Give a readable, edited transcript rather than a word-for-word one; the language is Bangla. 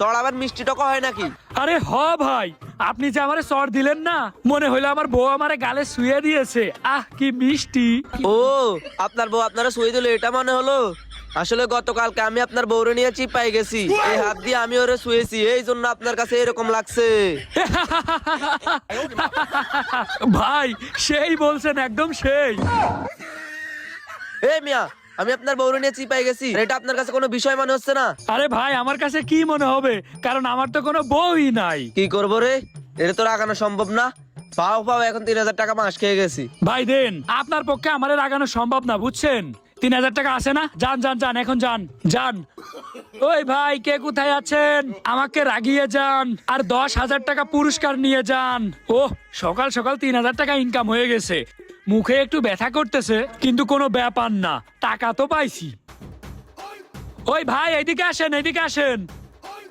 চড় আবার মিষ্টি টক হয় নাকি? আরে হ ভাই, আপনি যে আমারে চড় দিলেন না, মনে হইলো আমার বউ আমারে গালে শুয়ে দিয়েছে। আহ কি মিষ্টি। ও, আপনার বউ আপনারা শুয়ে দিল এটা মনে হলো? আসলে গতকালকে আমি আপনার বউরে নিয়ে চিপাই গেছি, এই হাত দিয়ে আমি ওরে শুয়েছি, এই জন্য আপনার কাছে এরকম লাগছে। ভাই সেই বলছেন, একদম সেই। এই মিয়া, আমি আপনার বউরে নিয়ে চিপাই গেছি, এটা আপনার কাছে কোনো বিষয় মনে হচ্ছে না? আরে ভাই আমার কাছে কি মনে হবে, কারণ আমার তো কোনো বউই নাই। কি করবো রে, এটা তো রাগানো সম্ভব না। পাও পাও, এখন 3000 টাকা মাস খেয়ে গেছি। ভাই দেন, আপনার পক্ষে আমারে রাগানো সম্ভব না, বুঝছেন? 3000 টাকা আছে না? যান যান যান, এখন যান যান। ওই ভাই, কে কোথায় আছেন? আমাকে রাগিয়ে যান আর 10,000 টাকা পুরস্কার নিয়ে যান। ওহ, সকাল সকাল 3000 টাকা ইনকাম হয়ে গেছে। মুখে একটু ব্যথা করতেছে, কিন্তু কোনো ব্যাপার না, টাকা তো পাইছি। ওই ভাই, এদিকে আসেন, এদিকে আসেন।